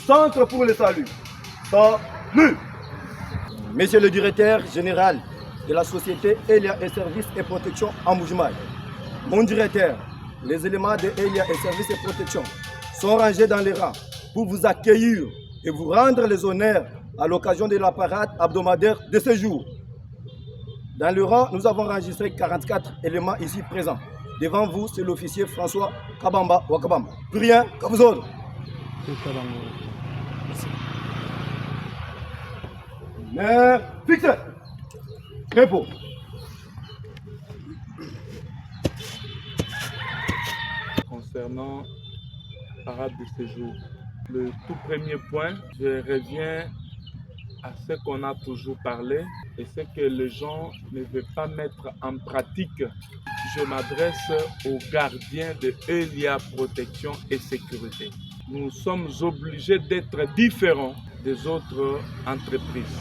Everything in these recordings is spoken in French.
centre pour le salut. Salut! Monsieur le directeur général de la société Elia et Services et Protection en Mouvement. Mon directeur, les éléments de Elia et Services et Protection sont rangés dans les rangs pour vous accueillir et vous rendre les honneurs à l'occasion de la parade hebdomadaire de ce jour. Dans le rang, nous avons enregistré 44 éléments ici présents. Devant vous, c'est l'officier François Kabamba Wakabamba. Plus rien qu'à vous autres. Mais fixez. Repos. Concernant la parade de ce jour, le tout premier point, je reviens à ce qu'on a toujours parlé et ce que les gens ne veulent pas mettre en pratique. Je m'adresse aux gardiens de Elia Protection et Sécurité. Nous sommes obligés d'être différents des autres entreprises.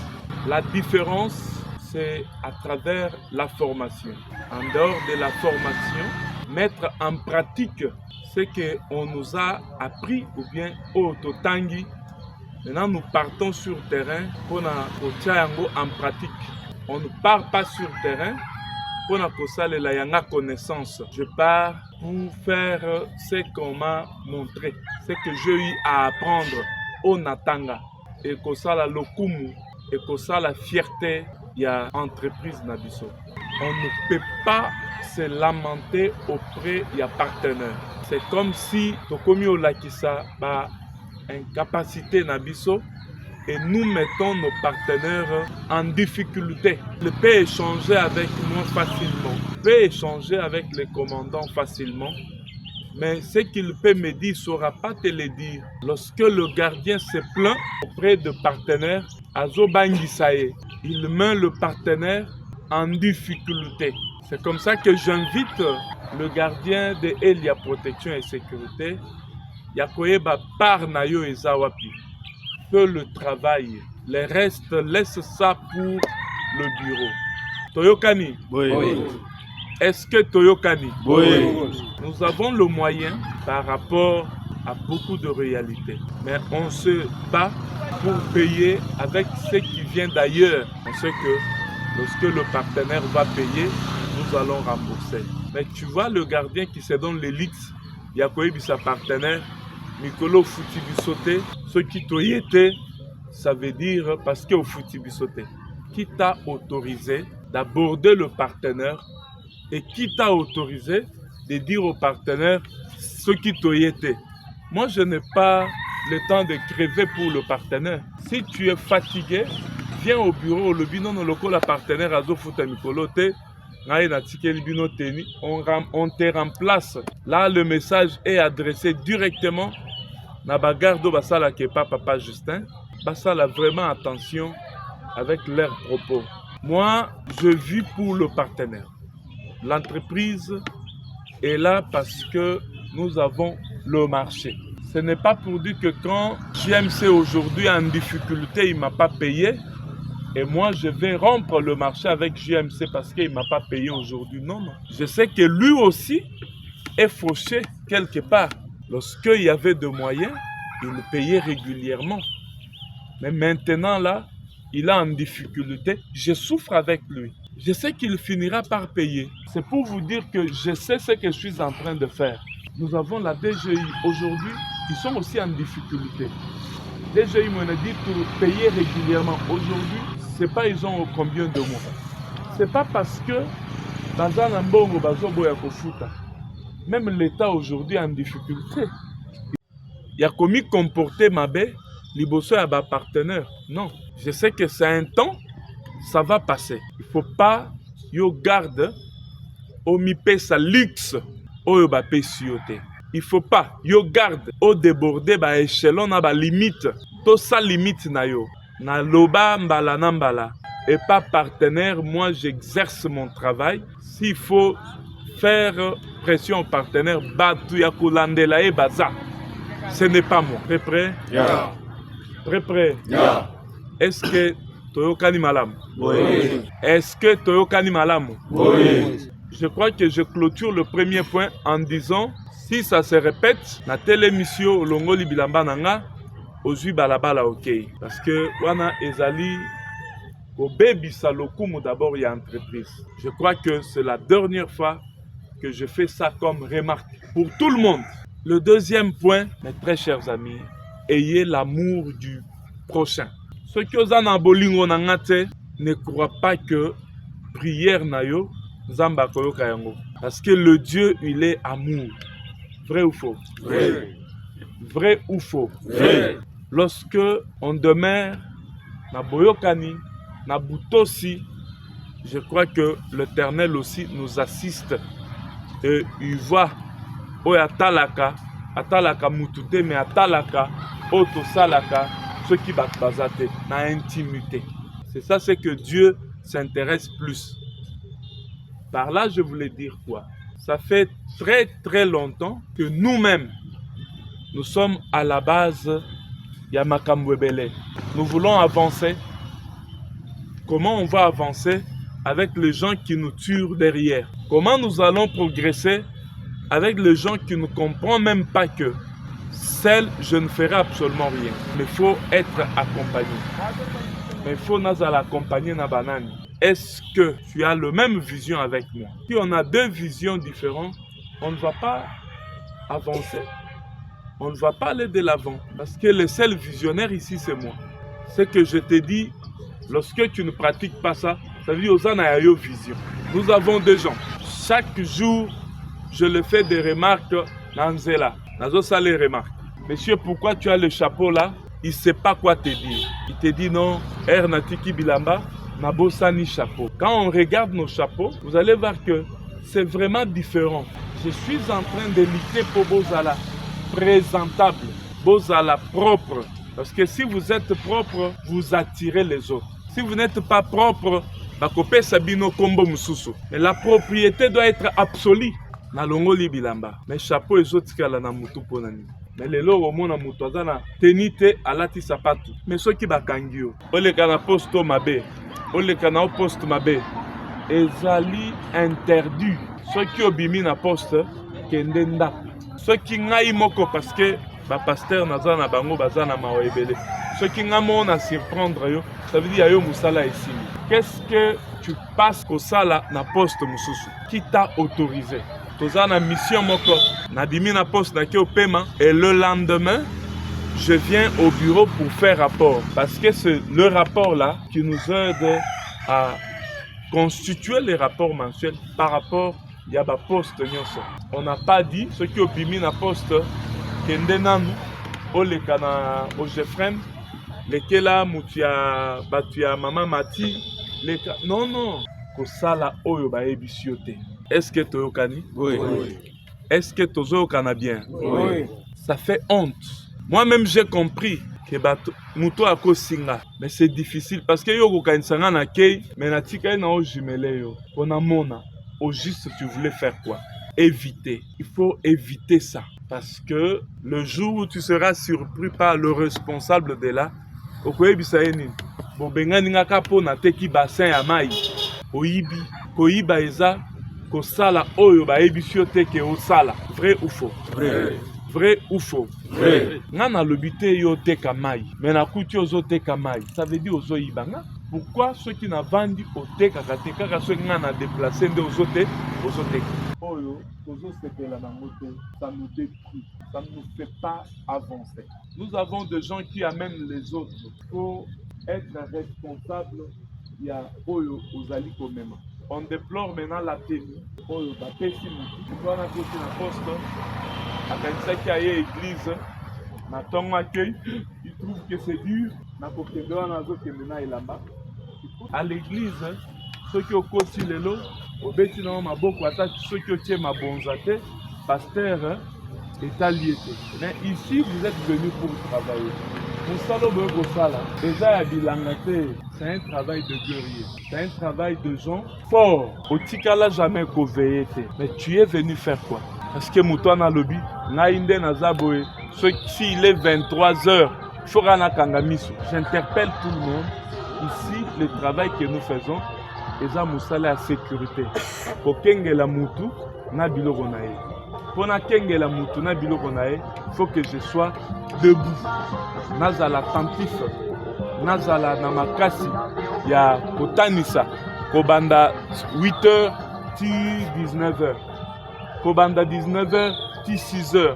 La différence, c'est à travers la formation. En dehors de la formation, mettre en pratique ce qu'on nous a appris ou bien au Totangi. Maintenant, nous partons sur le terrain pour en pratique. On ne part pas sur le terrain pour la connaissance. Je pars pour faire ce qu'on m'a montré, ce que j'ai eu à apprendre au Natanga. Et que ça la lokumu, et que ça la fierté, il y a entreprise Nabiso. On ne peut pas se lamenter auprès des partenaires. C'est comme si Tokomi Olakisa ba incapacité Nabiso et nous mettons nos partenaires en difficulté. Il peut échanger avec moi facilement, il peut échanger avec les commandants facilement, mais ce qu'il peut me dire, il ne saura pas te le dire. Lorsque le gardien se plaint auprès de partenaires, il met le partenaire en difficulté. C'est comme ça que j'invite le gardien de Elia Protection et Sécurité, Yakoyeba par Nayo et Zawapi, fait le travail. Le reste, laisse ça pour le bureau. Toyokani? Oui. Est-ce que Toyokani? Oui. Nous avons le moyen par rapport à beaucoup de réalités. Mais on se bat pour payer avec ce qui vient d'ailleurs. On sait que lorsque le partenaire va payer, nous allons rembourser. Mais tu vois le gardien qui se donne l'élite, Yakoyebi sa partenaire, Mikolo Futibisote, ce qui t'a été, ça veut dire parce que au Futibisote, qui t'a autorisé d'aborder le partenaire et qui t'a autorisé de dire au partenaire ce qui t'a été. Moi, je n'ai pas le temps de crever pour le partenaire. Si tu es fatigué, viens au bureau, le bino no loko la partenaire azo futa Mikolo te, on te remplace. Là, le message est adressé directement à Bagardo Basala Kepa Papa Justin. Basala vraiment attention avec leurs propos. Moi, je vis pour le partenaire. L'entreprise est là parce que nous avons le marché. Ce n'est pas pour dire que quand JMC aujourd'hui est en difficulté, il ne m'a pas payé. Et moi, je vais rompre le marché avec JMC parce qu'il ne m'a pas payé aujourd'hui. Non, non. Je sais que lui aussi est fauché quelque part. Lorsqu'il y avait de moyens, il me payait régulièrement. Mais maintenant, là, il est en difficulté. Je souffre avec lui. Je sais qu'il finira par payer. C'est pour vous dire que je sais ce que je suis en train de faire. Nous avons la DGI aujourd'hui qui sont aussi en difficulté. DGI m'a dit pour payer régulièrement. Aujourd'hui, c'est pas ils ont combien de mois. C'est pas parce que même l'État aujourd'hui est en difficulté. Il y a commis comporter ma baie, liboso à ma partenaire. Non, je sais que c'est un temps, ça va passer. Il faut pas yo garde au mipé sa luxe au ba pesiote. Il faut pas yo garde au déborder ba échelon na ba limite. To sa limite na yo. Na loba mbala na mbala. Et pas partenaire, moi j'exerce mon travail. S'il faut faire pression au partenaire, batu ya kulandela e baza. Ce n'est pas moi. Prêt? Yeah. Prêt? Yeah. Est-ce que Toyokani Malam? Oui. Est-ce que Toyokani Malam? Oui. Je crois que je clôture le premier point en disant, si ça se répète, na télémission Longoli Bilamba Nanga, ozwi balabala ok parce que wana ezali kobebisa lokumu d'abord ya entreprise. Je crois que c'est la dernière fois que je fais ça comme remarque pour tout le monde. Le deuxième point, mes très chers amis, ayez l'amour du prochain. Ceux qui osent en bolingo nangate ne croient pas que prière na yo nzamba koyoka yango. Parce que le Dieu, il est amour. Vrai ou faux? Vrai. Vrai ou faux? Vrai. Lorsque on demeure na boyokani, na butosi, je crois que l'Éternel aussi nous assiste et il voit oyo atalaka mutute mais atalaka oyo tosalaka soki bato baza te na intimité. C'est ça, c'est que Dieu s'intéresse plus. Par là, je voulais dire quoi? Ça fait très très longtemps que nous-mêmes, nous sommes à la base ya makambo ebele. Nous voulons avancer. Comment on va avancer avec les gens qui nous tuent derrière? Comment nous allons progresser avec les gens qui ne comprennent même pas que seul, je ne ferai absolument rien. Mais il faut être accompagné. Mais il faut nous accompagner na banane. Est-ce que tu as la même vision avec moi? Si on a deux visions différentes, on ne va pas avancer. On ne va pas aller de l'avant. Parce que le seul visionnaire ici, c'est moi. Ce que je te dis, lorsque tu ne pratiques pas ça, ça veut dire aux anayo vision. Nous avons des gens. Chaque jour, je le fais des remarques dans Nzela. Nazo ça les remarques. Monsieur, pourquoi tu as le chapeau là? Il ne sait pas quoi te dire. Il te dit non, Ernatiki Bilamba, Nabosani chapeau. Quand on regarde nos chapeaux, vous allez voir que c'est vraiment différent. Je suis en train de lutter pour Bozala présentable, Bozala propre. Parce que si vous êtes propre, vous attirez les autres. Si vous n'êtes pas propre, Bakope Sabino Kombo Mususu. Mais la propriété doit être absolue. Na longoli bilamba. Mais chapeau et autres kala na mutu ponani. Mais les lots au monde mutu azana tenite alati sapatu. Mais ceux qui bakangio. Ole kana posto mabe. Ole kana poste mabe. Ezali interdit. Ceux qui obimi na poste kende ndap. Ceux qui ngai moko parce que ba pasteur nazana bango bazana maobele. Ceux qui ngamo na surprendre yo, ça veut dire yo musala ici. Qu'est-ce que tu passes au sala na poste mususu? Qui t'a autorisé? Toza na mission moko na bimi na poste na ke au paiement et le lendemain je viens au bureau pour faire rapport parce que c'est le rapport là qui nous aide à constituer les rapports mensuels par rapport à ba poste nyonso. On n'a pas dit ce qui au bimi na poste kende nanu oleka na Ogefrem lekela mutia batua mama mati leka non kosala oyo ba ebisiote. Est-ce que tu es Oui. Est-ce que tu es bien? Oui. Ça fait honte. Moi-même, j'ai compris que Mouto a kosinga. Mais c'est difficile parce que yo kanisanga na kei, mais na tika na o jumele yo. On a mona. Au juste, tu voulais faire quoi? Éviter. Il faut éviter ça. Parce que le jour où tu seras surpris par le responsable de là, okoyebi saeni. Bon bengani ngaka po na teki bassin ya mai. Oyibi, koyiba eza Kosala oyo ba ebisio teke osala. Vrai ou faux? Vrai. Vrai ou faux? Vrai. Ngana lobité yo teka mai. Mais na kuti ozo teka mai. Ça veut dire ozo ibanga. Pourquoi ceux qui n'a vendu au teka kaka ceux qui n'a déplacé de ozo te ozo teka. Oyo ozo sepela na moto, ça nous détruit. Ça ne nous fait pas avancer. Nous avons des gens qui amènent les autres. Faut être responsable. Il y a oyo ozali komema. On déplore maintenant la tenue. Oh, bah, pesi mutu. Tu vois, na côté na poste. À qui a église. Na ton accueil. Il trouve que c'est dur. Na côté de la nazo qui maintenant est là-bas. À l'église, ceux qui ont côté les lots, au bêtiment ma beaucoup attaque ceux qui ont ma bonzate, pasteur est allié. Mais ici, vous êtes venus pour travailler. C'est un travail de guerrier, c'est un travail de gens forts. Au Tikala jamais veillé. Mais tu es venu faire quoi? Parce que Moutouana Lobby, Naïnde Nazaboé, s'il est 23h, j'interpelle tout le monde. Ici, le travail que nous faisons, c'est à sécurité. Pour que la Moutou, Nabilo Ronaï. Pour na kengela mutu na biloko na ye, il faut que je sois debout. Nazala attentif, nazala na makasi ya kotanisa kobanda 8h ti 19h. Kobanda 19h ti 6h.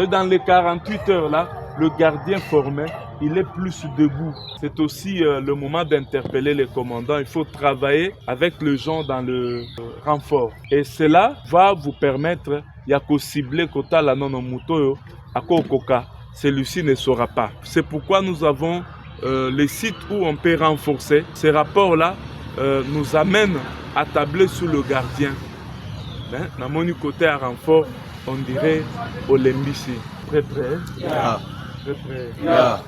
Dans les 48 heures là, le gardien formé, il est plus debout. C'est aussi le moment d'interpeller les commandants. Il faut travailler avec les gens dans le renfort. Et cela va vous permettre, il y a qu'au cibler kota la non muto à kokoka. Celui-ci ne saura pas. C'est pourquoi nous avons les sites où on peut renforcer. Ces rapports-là nous amènent à tabler sous le gardien. Dans mon côté à renfort, on dirait Olembisi. Très près. Yeah. Très près. Yeah.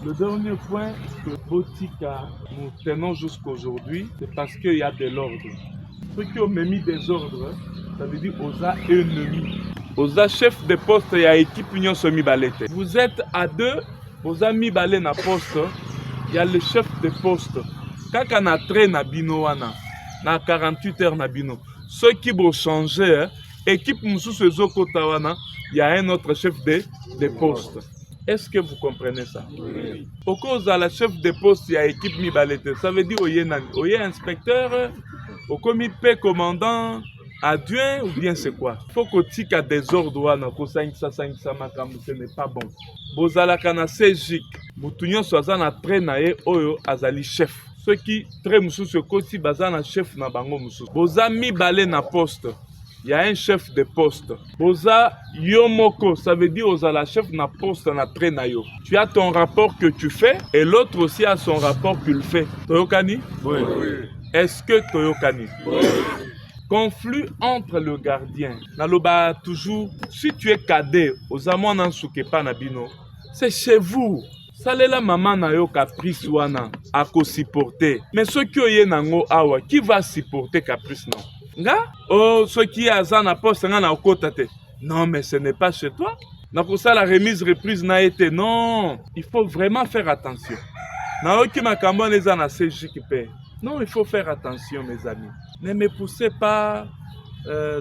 Le dernier point que Botika nous tenons jusqu'aujourd'hui, c'est parce qu'il y a de l'ordre. Ceux qui ont mis des ordres, ça veut dire aux ennemis. Aux chefs de poste, il y a équipe Union Semi Balete. Vous êtes à deux, aux amis balé na poste, il y a le chef de poste. Quand on a train na bino wana, na 48 heures na bino, ceux qui vont changer, équipe Moussou Tawana, il y a un autre chef de poste. Est-ce que vous comprenez ça? Oui. Au cause de la chef de poste, il y a équipe Mibalete. Ça veut dire qu'il y a inspecteur, au comité commandant, adjoint ou bien c'est quoi? Il faut que tu aies des ordres, ce n'est pas bon. Bozala kana sejik, mutunyo swazana trenaye oyo azali chef. Ceux qui très moussou se kosi bazana chef na bango moussou. Boza mibale na poste. Il y a un chef de poste. Boza yomoko, ça veut dire oza la chef na poste na trenayo. Tu as ton rapport que tu fais et l'autre aussi a son rapport qu'il fait. Toyokani? Oui. Est-ce que Toyokani? Oui. Conflit entre le gardien. Naloba toujours, si tu es cadet, aux amants n'en souke pas nabino, c'est chez vous. Salela maman na yo caprice wana à supporter. Mais ceux qui ont nango awa, qui va supporter caprice non? Nga? Oh, ceux qui ont na poste na okotate. Non, mais ce n'est pas chez toi. Na pour ça la remise reprise n'a été. Non, il faut vraiment faire attention. Na oki makambo les ana CJ qui paye. Non, il faut faire attention, mes amis. Ne me poussez pas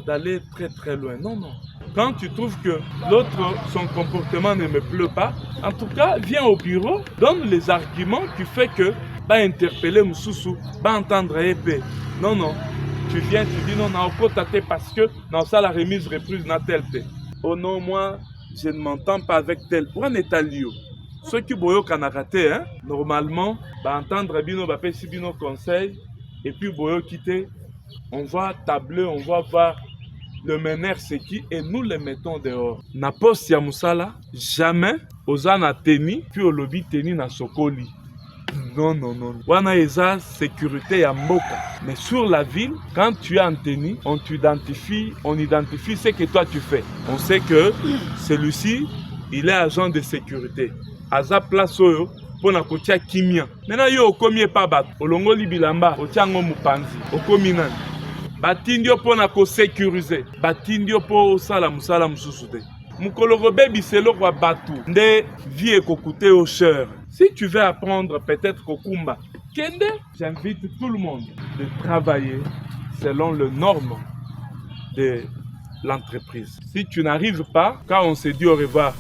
d'aller très très loin. Non, non. Quand tu trouves que l'autre, son comportement ne me plaît pas, en tout cas, viens au bureau, donne les arguments qui font que va interpeller Moussoussou, va entendre épée. Non, non. Tu viens, tu dis non, non, parce que dans ça, la remise reprise n'a tel fait. Oh non, moi, je ne m'entends pas avec tel. Où en est lieu? Ceux qui boyo kanakate, hein, normalement, va entendre bino, va faire si bino conseil, et puis boyo quitter, on va tabler, on va voir le meneur c'est qui, et nous les mettons dehors. Na poste ya musala, jamais, oza na teni, puis au lobby teni na sokoli. Non, non, non. Wana eza sécurité ya mboka. Mais sur la ville, quand tu es en tenue, on identifie ce que toi tu fais. On sait que celui-ci, il est agent de sécurité. Aza place oyo pour na kotia kimia. Maintenant yo okomi pa bat, olongoli bilamba, otiango mupanzi, okomi nani. Batindio pour na ko sécuriser. Batindio pour osala musala mususu te. Mukolo bebi selo kwa batu. Nde vie kokute au cher. Si tu veux apprendre peut-être kokumba, kende, j'invite tout le monde de travailler selon les normes de l'entreprise. Si tu n'arrives pas, quand on se dit au revoir,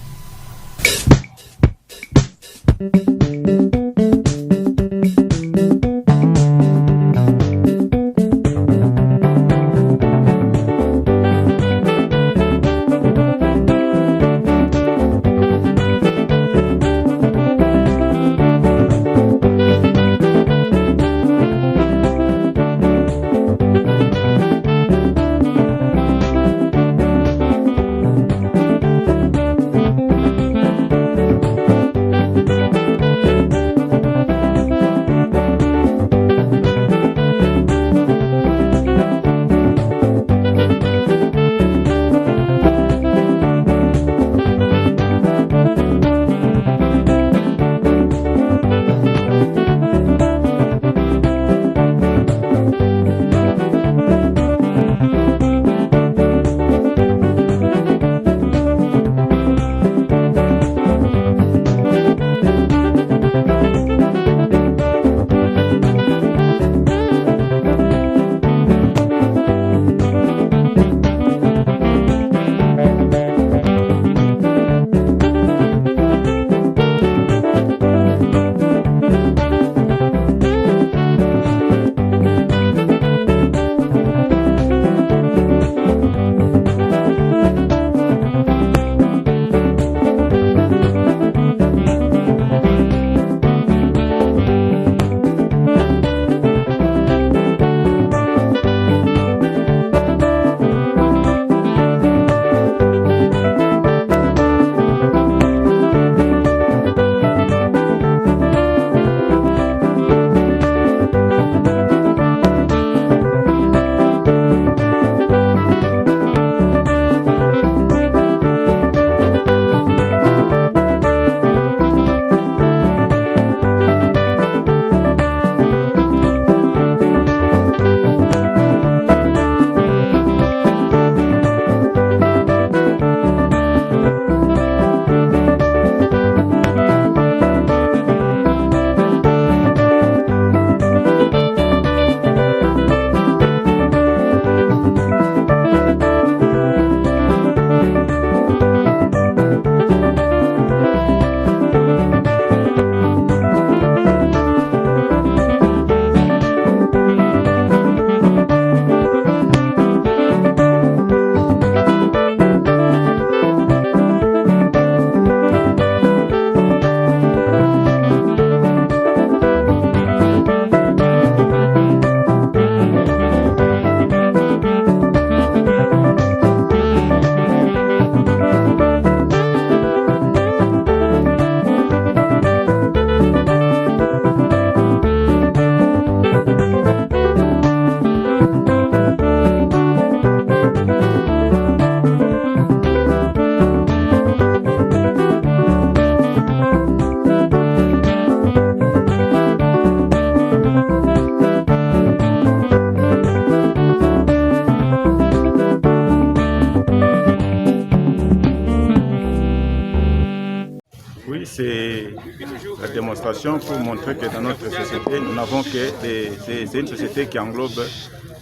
la démonstration pour montrer que dans notre société, nous n'avons que c'est une société qui englobe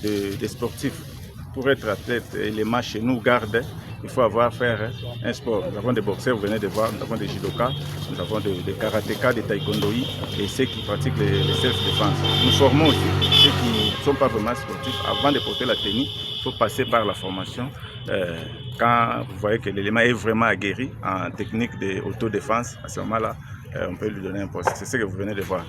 des sportifs. Pour être athlète, les matchs chez nous gardent, il faut faire un sport. Nous avons des boxeurs, vous venez de voir, nous avons des judokas, nous avons des karatékas, des taekwondoïs et ceux qui pratiquent les self-défense. Nous formons aussi ceux qui ne sont pas vraiment sportifs. Avant de porter la tenue, il faut passer par la formation. Quand vous voyez que l'élément est vraiment aguerri en technique d'autodéfense, à ce moment-là, on peut lui donner un poste. C'est ce que vous venez de voir.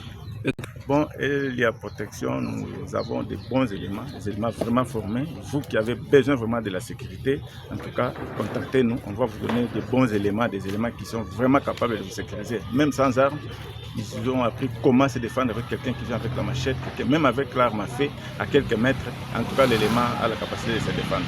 Bon, il y a protection, nous avons des bons éléments, des éléments vraiment formés. Vous qui avez besoin vraiment de la sécurité, en tout cas, contactez-nous. On va vous donner des bons éléments, des éléments qui sont vraiment capables de vous sécuriser. Même sans armes, ils ont appris comment se défendre avec quelqu'un qui vient avec la machette, même avec l'arme à feu à quelques mètres. En tout cas, l'élément a la capacité de se défendre.